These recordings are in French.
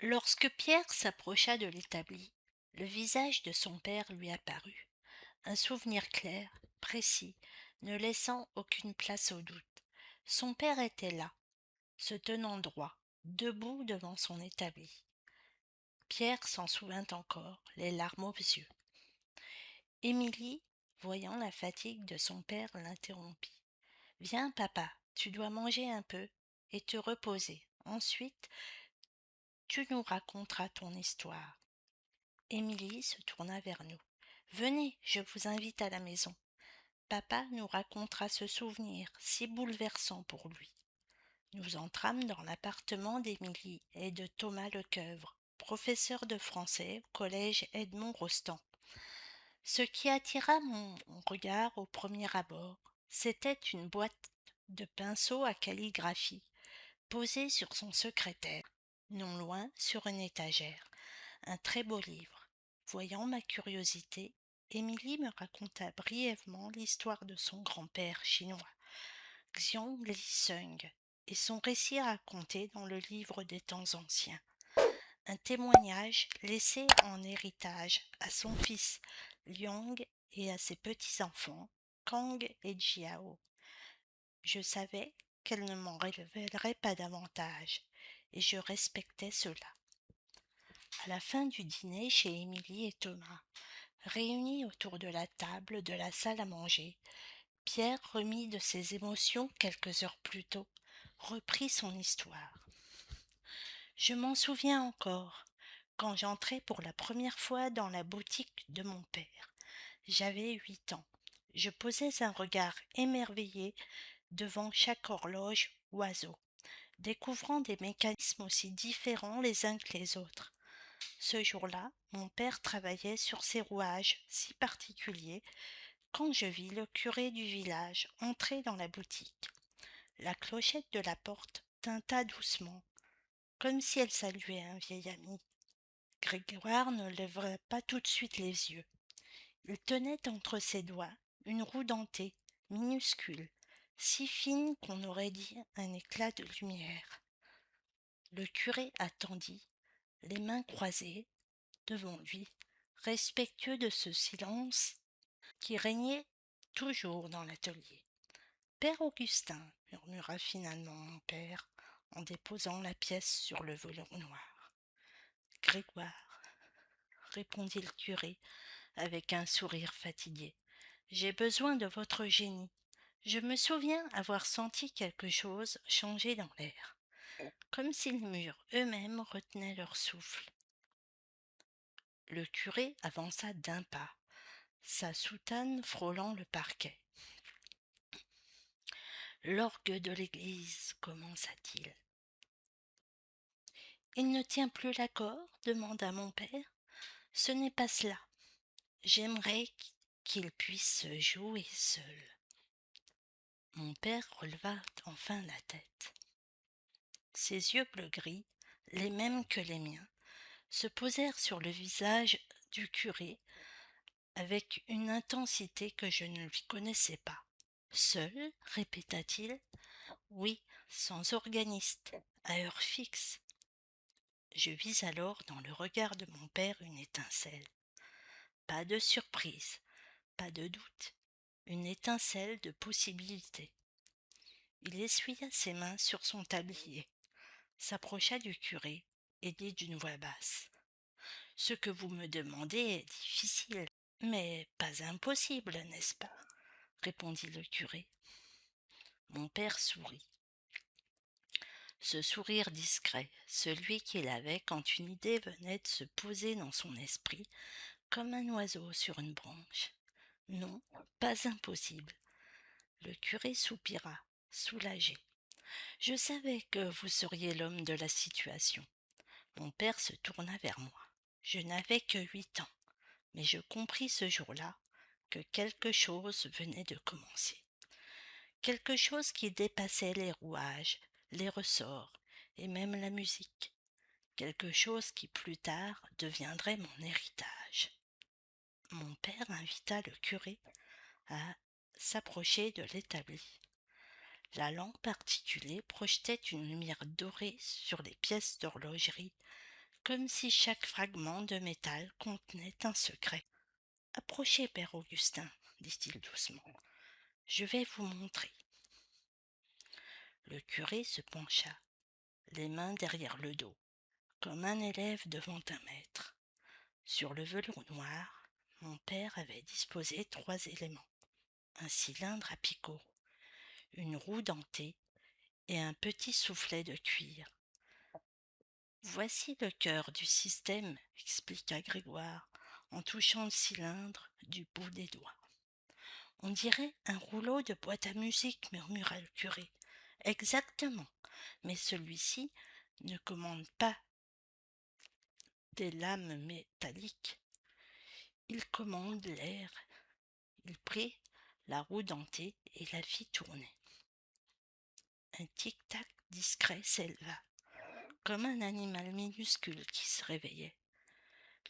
Lorsque Pierre s'approcha de l'établi, le visage de son père lui apparut, un souvenir clair, précis, ne laissant aucune place au doute. Son père était là, se tenant droit, debout devant son établi. Pierre s'en souvint encore, les larmes aux yeux. Émilie, voyant la fatigue de son père, l'interrompit. Viens, papa, tu dois manger un peu et te reposer. Ensuite, tu nous raconteras ton histoire. Émilie se tourna vers nous. Venez, je vous invite à la maison. Papa nous racontera ce souvenir si bouleversant pour lui. Nous entrâmes dans l'appartement d'Émilie et de Thomas Lecoeuvre, professeur de français au collège Edmond Rostand. Ce qui attira mon regard au premier abord, c'était une boîte de pinceaux à calligraphie posée sur son secrétaire, non loin sur une étagère, un très beau livre. Voyant ma curiosité, Émilie me raconta brièvement l'histoire de son grand-père chinois, Xiong Li Sung, et son récit raconté dans le livre des temps anciens. Un témoignage laissé en héritage à son fils Liang et à ses petits-enfants, Kang et Jiao. Je savais qu'elle ne m'en révélerait pas davantage, et je respectais cela. À la fin du dîner chez Émilie et Thomas, réunis autour de la table de la salle à manger, Pierre, remis de ses émotions quelques heures plus tôt, reprit son histoire. Je m'en souviens encore, quand j'entrai pour la première fois dans la boutique de mon père. J'avais 8 ans. Je posais un regard émerveillé devant chaque horloge oiseau, découvrant des mécanismes aussi différents les uns que les autres. Ce jour-là, mon père travaillait sur ces rouages si particuliers quand je vis le curé du village entrer dans la boutique. La clochette de la porte tinta doucement, comme si elle saluait un vieil ami. Grégoire ne leva pas tout de suite les yeux. Il tenait entre ses doigts une roue dentée, minuscule, si fine qu'on aurait dit un éclat de lumière. Le curé attendit, les mains croisées, devant lui, respectueux de ce silence qui régnait toujours dans l'atelier. Père Augustin, murmura finalement mon père, en déposant la pièce sur le velours noir. Grégoire, répondit le curé, avec un sourire fatigué, j'ai besoin de votre génie. Je me souviens avoir senti quelque chose changer dans l'air, comme si les murs eux-mêmes retenaient leur souffle. Le curé avança d'un pas, sa soutane frôlant le parquet. L'orgue de l'église, commença-t-il. Il ne tient plus l'accord demanda mon père. Ce n'est pas cela. J'aimerais qu'il puisse jouer seul. Mon père releva enfin la tête. Ses yeux bleu-gris, les mêmes que les miens, se posèrent sur le visage du curé avec une intensité que je ne lui connaissais pas. Seul, répéta-t-il. Oui, sans organiste, à heure fixe. Je vis alors dans le regard de mon père une étincelle. Pas de surprise, pas de doute, une étincelle de possibilité. Il essuya ses mains sur son tablier, s'approcha du curé et dit d'une voix basse. Ce que vous me demandez est difficile, mais pas impossible, n'est-ce pas? Répondit le curé. Mon père sourit. Ce sourire discret, celui qu'il avait quand une idée venait de se poser dans son esprit, comme un oiseau sur une branche. Non, pas impossible. Le curé soupira, soulagé. Je savais que vous seriez l'homme de la situation. Mon père se tourna vers moi. Je n'avais que 8 ans, mais je compris ce jour-là que quelque chose venait de commencer. Quelque chose qui dépassait les rouages, les ressorts et même la musique. Quelque chose qui plus tard deviendrait mon héritage. Mon père invita le curé à s'approcher de l'établi. La lampe articulée projetait une lumière dorée sur les pièces d'horlogerie, comme si chaque fragment de métal contenait un secret. « Approchez, père Augustin, dit-il doucement. Je vais vous montrer. » Le curé se pencha, les mains derrière le dos, comme un élève devant un maître. Sur le velours noir, mon père avait disposé 3 éléments. Un cylindre à picot, une roue dentée et un petit soufflet de cuir. « Voici le cœur du système, expliqua Grégoire, en touchant le cylindre du bout des doigts. On dirait un rouleau de boîte à musique, murmura le curé. Exactement, mais celui-ci ne commande pas des lames métalliques. Il commande l'air. Il prit la roue dentée et la fit tourner. Un tic-tac discret s'éleva, comme un animal minuscule qui se réveillait.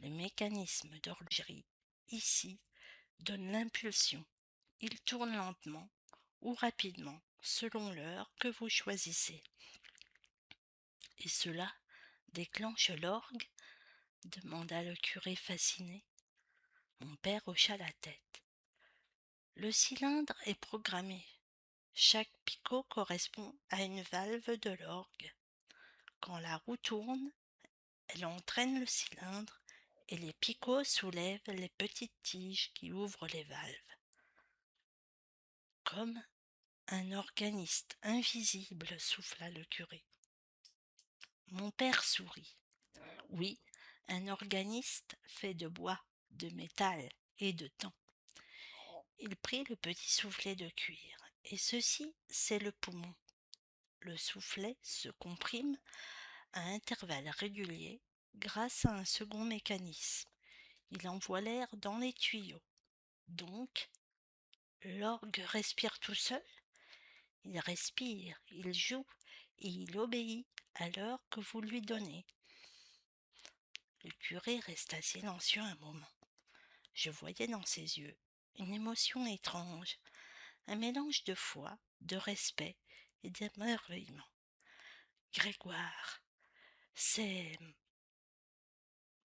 Le mécanisme d'horlogerie, ici, donne l'impulsion. Il tourne lentement ou rapidement, selon l'heure que vous choisissez. Et cela déclenche l'orgue ? Demanda le curé fasciné. Mon père hocha la tête. Le cylindre est programmé. Chaque picot correspond à une valve de l'orgue. Quand la roue tourne, elle entraîne le cylindre et les picots soulèvent les petites tiges qui ouvrent les valves. Comme un organiste invisible, souffla le curé. Mon père sourit. Oui, un organiste fait de bois, de métal et de temps. Il prit le petit soufflet de cuir, et ceci, c'est le poumon. Le soufflet se comprime à intervalles réguliers grâce à un second mécanisme. Il envoie l'air dans les tuyaux. Donc, l'orgue respire tout seul. Il respire, il joue et il obéit à l'heure que vous lui donnez. Le curé resta silencieux un moment. Je voyais dans ses yeux une émotion étrange, un mélange de foi, de respect et d'émerveillement. Grégoire, c'est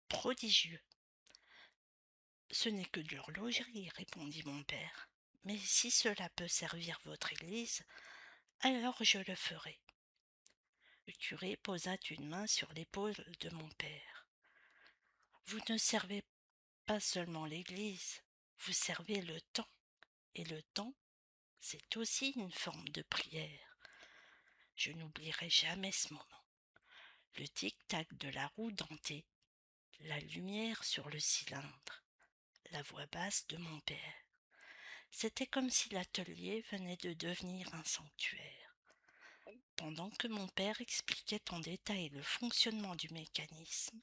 prodigieux. Ce n'est que de l'horlogerie, répondit mon père. Mais si cela peut servir votre église, alors je le ferai. Le curé posa une main sur l'épaule de mon père. Vous ne servez pas seulement l'église, vous servez le temps. Et le temps, c'est aussi une forme de prière. Je n'oublierai jamais ce moment. Le tic-tac de la roue dentée, la lumière sur le cylindre, la voix basse de mon père. C'était comme si l'atelier venait de devenir un sanctuaire. Pendant que mon père expliquait en détail le fonctionnement du mécanisme,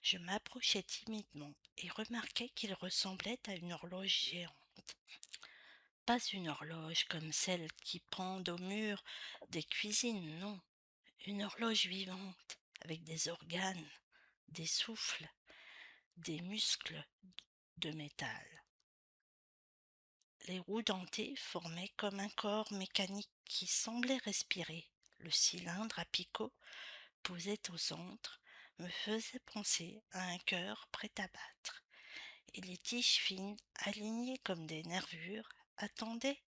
je m'approchai timidement et remarquai qu'il ressemblait à une horloge géante. Pas une horloge comme celle qui pendent au mur des cuisines, non. Une horloge vivante, avec des organes, des souffles, des muscles de métal. Les roues dentées formaient comme un corps mécanique qui semblait respirer. Le cylindre à picot, posé au centre, me faisait penser à un cœur prêt à battre. Et les tiges fines, alignées comme des nervures, attendaient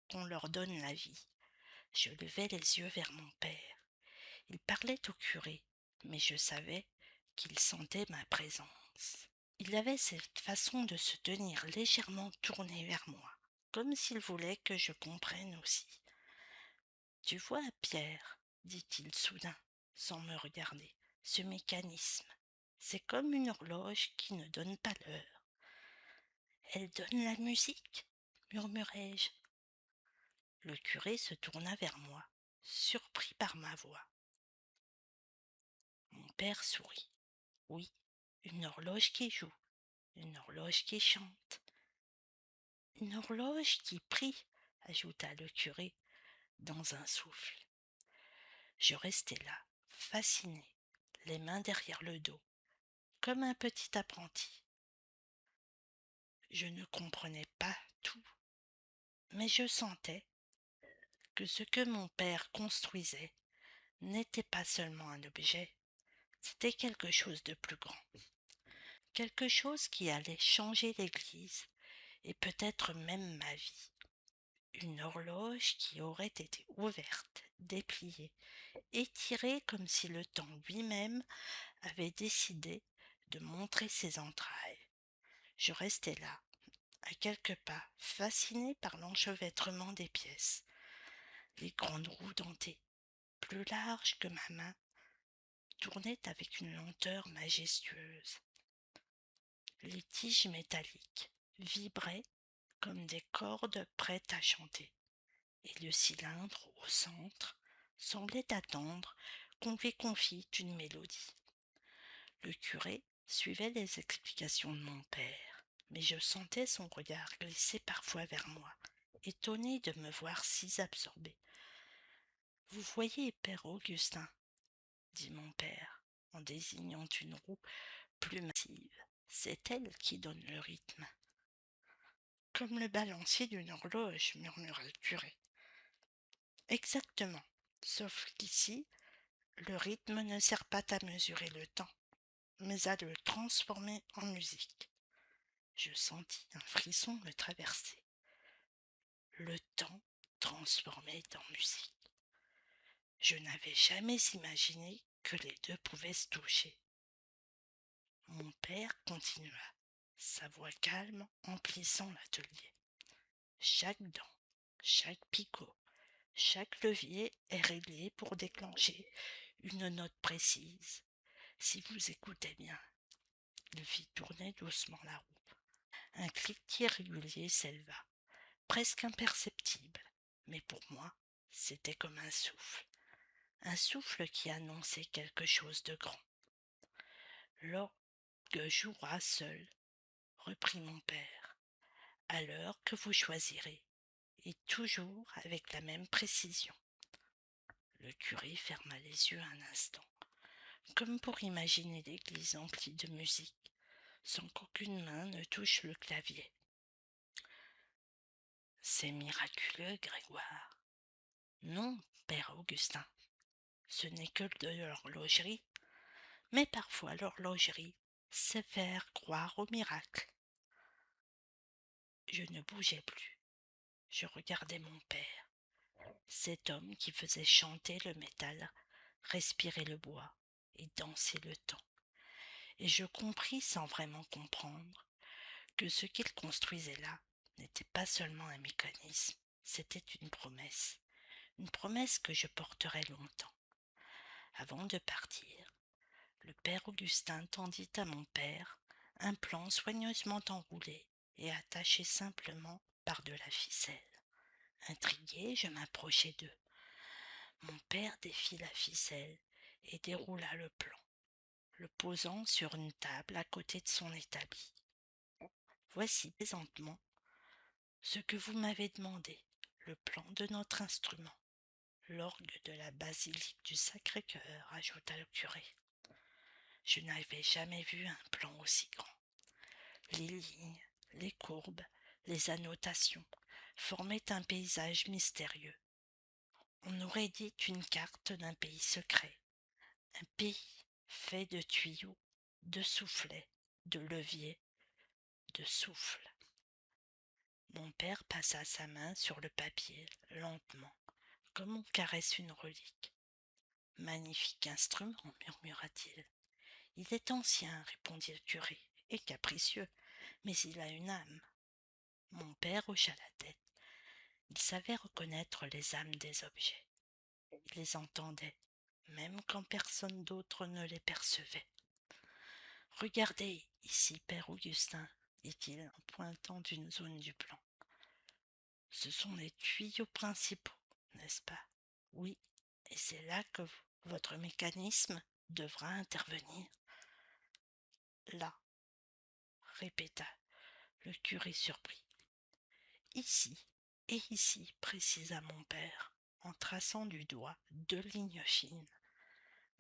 qu'on leur donne la vie. Je levai les yeux vers mon père. Il parlait au curé, mais je savais qu'il sentait ma présence. Il avait cette façon de se tenir légèrement tourné vers moi, comme s'il voulait que je comprenne aussi. « Tu vois, Pierre, dit-il soudain, sans me regarder, ce mécanisme, c'est comme une horloge qui ne donne pas l'heure. »« Elle donne la musique ?» murmurai-je. Le curé se tourna vers moi, surpris par ma voix. Mon père sourit. Oui, une horloge qui joue, une horloge qui chante. Une horloge qui prie, ajouta le curé dans un souffle. Je restai là, fasciné, les mains derrière le dos, comme un petit apprenti. Je ne comprenais pas tout, Mais je sentais que ce que mon père construisait n'était pas seulement un objet, c'était quelque chose de plus grand, quelque chose qui allait changer l'Église et peut-être même ma vie. Une horloge qui aurait été ouverte, dépliée, étirée comme si le temps lui-même avait décidé de montrer ses entrailles. Je restais là, à quelques pas, fasciné par l'enchevêtrement des pièces. Les grandes roues dentées, plus larges que ma main, tournaient avec une lenteur majestueuse. Les tiges métalliques vibraient comme des cordes prêtes à chanter, et le cylindre au centre semblait attendre qu'on lui confie une mélodie. Le curé suivait les explications de mon père, mais je sentais son regard glisser parfois vers moi, étonné de me voir si absorbé. « Vous voyez, père Augustin, dit mon père, en désignant une roue plus massive, c'est elle qui donne le rythme. Comme le balancier d'une horloge, murmura le curé. Exactement, sauf qu'ici, le rythme ne sert pas à mesurer le temps, mais à le transformer en musique. Je sentis un frisson me traverser. Le temps transformé en musique. Je n'avais jamais imaginé que les deux pouvaient se toucher. Mon père continua, sa voix calme emplissant l'atelier. Chaque dent, chaque picot, chaque levier est réglé pour déclencher une note précise. Si vous écoutez bien, il fit tourner doucement la roue. Un cliquetis régulier s'éleva, presque imperceptible, mais pour moi, c'était comme un souffle qui annonçait quelque chose de grand. L'orgue jouera seul, reprit mon père, à l'heure que vous choisirez, et toujours avec la même précision. Le curé ferma les yeux un instant, comme pour imaginer l'église emplie de musique, sans qu'aucune main ne touche le clavier. C'est miraculeux, Grégoire. Non, père Augustin, ce n'est que de l'horlogerie, mais parfois l'horlogerie sait faire croire au miracle. Je ne bougeais plus. Je regardais mon père, cet homme qui faisait chanter le métal, respirer le bois et danser le temps. Et je compris sans vraiment comprendre que ce qu'il construisait là n'était pas seulement un mécanisme, c'était une promesse que je porterais longtemps. Avant de partir, le père Augustin tendit à mon père un plan soigneusement enroulé et attaché simplement par de la ficelle. Intrigué, je m'approchai d'eux. Mon père défit la ficelle et déroula le plan, le posant sur une table à côté de son établi. Voici présentement ce que vous m'avez demandé, le plan de notre instrument, l'orgue de la basilique du Sacré-Cœur, ajouta le curé. Je n'avais jamais vu un plan aussi grand. Les lignes, les courbes, les annotations formaient un paysage mystérieux. On aurait dit une carte d'un pays secret, un pays fait de tuyaux, de soufflets, de leviers, de souffles. Mon père passa sa main sur le papier, lentement, comme on caresse une relique. Magnifique instrument, murmura-t-il. Il est ancien, répondit le curé, et capricieux, mais il a une âme. Mon père hocha la tête. Il savait reconnaître les âmes des objets. Il les entendait, même quand personne d'autre ne les percevait. Regardez ici, père Augustin, dit-il en pointant d'une zone du plan. Ce sont les tuyaux principaux, n'est-ce pas? Oui, et c'est là que votre mécanisme devra intervenir. Là, répéta le curé surpris. Ici et ici, précisa mon père, en traçant du doigt 2 lignes fines.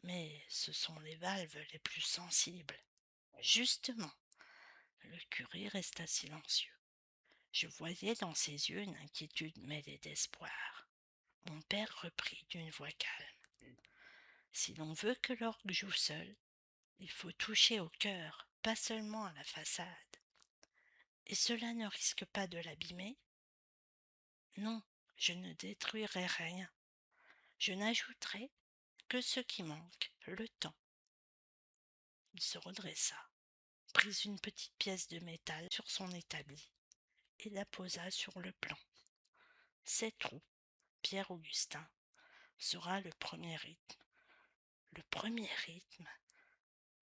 Mais ce sont les valves les plus sensibles. Justement, le curé resta silencieux. Je voyais dans ses yeux une inquiétude mêlée d'espoir. Mon père reprit d'une voix calme. Si l'on veut que l'orgue joue seul, il faut toucher au cœur, pas seulement à la façade. Et cela ne risque pas de l'abîmer? Non, je ne détruirai rien. Je n'ajouterai que ce qui manque, le temps. Il se redressa, prit une petite pièce de métal sur son établi et la posa sur le plan. Cette trou, Pierre-Augustin, sera le premier rythme. Le premier rythme?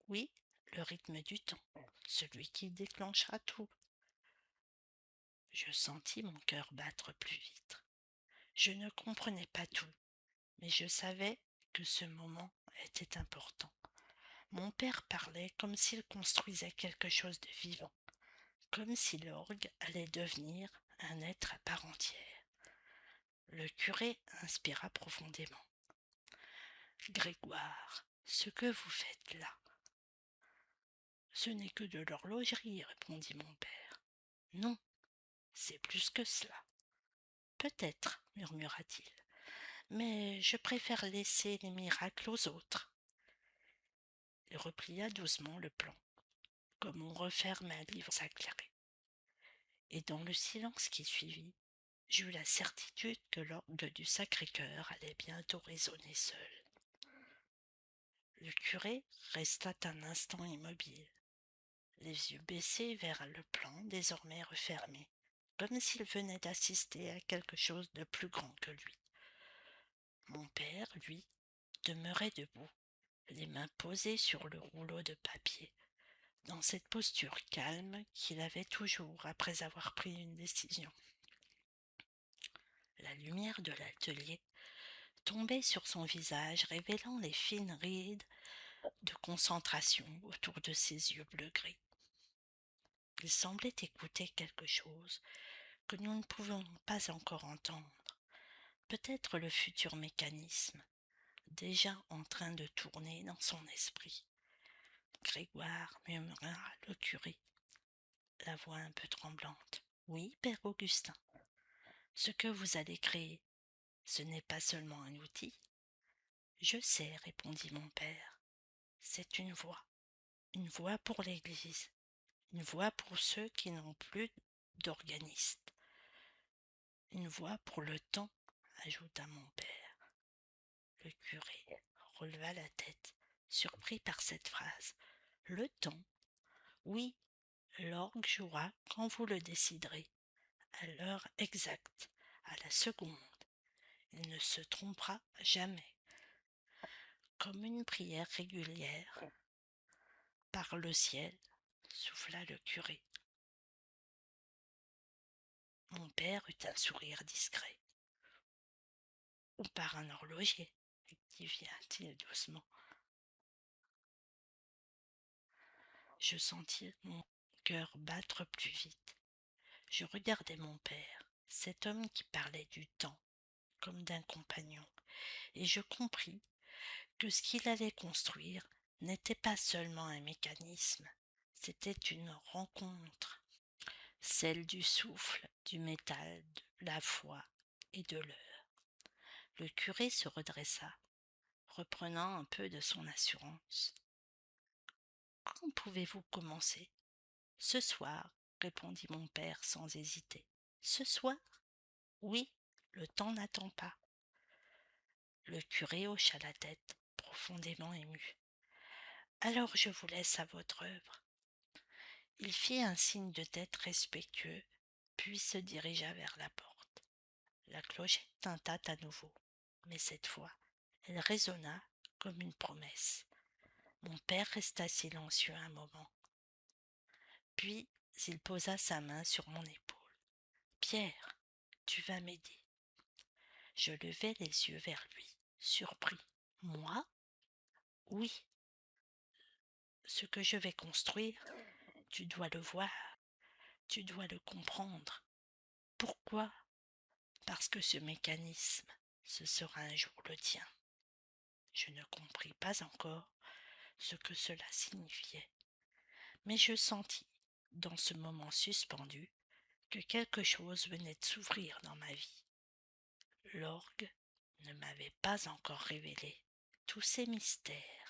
Oui, le rythme du temps, celui qui déclenchera tout. Je sentis mon cœur battre plus vite. Je ne comprenais pas tout, mais je savais que ce moment était important. Mon père parlait comme s'il construisait quelque chose de vivant, comme si l'orgue allait devenir un être à part entière. Le curé inspira profondément. Grégoire, ce que vous faites là? Ce n'est que de l'horlogerie, répondit mon père. Non, c'est plus que cela. Peut-être, murmura-t-il, mais je préfère laisser les miracles aux autres. Il replia doucement le plan, comme on referme un livre sacré. Et dans le silence qui suivit, j'eus la certitude que l'orgue du Sacré-Cœur allait bientôt résonner seul. Le curé resta un instant immobile, les yeux baissés vers le plan désormais refermé, comme s'il venait d'assister à quelque chose de plus grand que lui. Mon père, lui, demeurait debout, les mains posées sur le rouleau de papier, dans cette posture calme qu'il avait toujours après avoir pris une décision. La lumière de l'atelier tombait sur son visage, révélant les fines rides de concentration autour de ses yeux bleu-gris. Il semblait écouter quelque chose que nous ne pouvions pas encore entendre, peut-être le futur mécanisme, déjà en train de tourner dans son esprit. Grégoire, murmura le curé, la voix un peu tremblante. Oui, père Augustin, ce que vous allez créer, ce n'est pas seulement un outil. Je sais, répondit mon père, c'est une voix pour l'Église, une voix pour ceux qui n'ont plus d'organistes, une voix pour le temps, ajouta mon père. Le curé releva la tête, surpris par cette phrase. Le temps? Oui, l'orgue jouera quand vous le déciderez, à l'heure exacte, à la seconde. Il ne se trompera jamais. Comme une prière régulière, par le ciel, souffla le curé. Mon père eut un sourire discret. Ou par un horloger, rectifia-t-il doucement. Je sentis mon cœur battre plus vite. Je regardais mon père, cet homme qui parlait du temps, comme d'un compagnon, et je compris que ce qu'il allait construire n'était pas seulement un mécanisme, c'était une rencontre, celle du souffle, du métal, de la foi et de l'heure. Le curé se redressa, reprenant un peu de son assurance. Quand pouvez-vous commencer? Ce soir, répondit mon père sans hésiter. Ce soir? Oui, le temps n'attend pas. Le curé hocha la tête, profondément ému. Alors je vous laisse à votre œuvre. Il fit un signe de tête respectueux, puis se dirigea vers la porte. La clochette tinta à nouveau, mais cette fois, elle résonna comme une promesse. Mon père resta silencieux un moment. Puis il posa sa main sur mon épaule. Pierre, tu vas m'aider. Je levai les yeux vers lui, surpris. Moi? Oui. Ce que je vais construire, tu dois le voir, tu dois le comprendre. Pourquoi? Parce que ce mécanisme, ce sera un jour le tien. Je ne compris pas encore ce que cela signifiait, mais je sentis, dans ce moment suspendu, que quelque chose venait de s'ouvrir dans ma vie. L'orgue ne m'avait pas encore révélé tous ces mystères.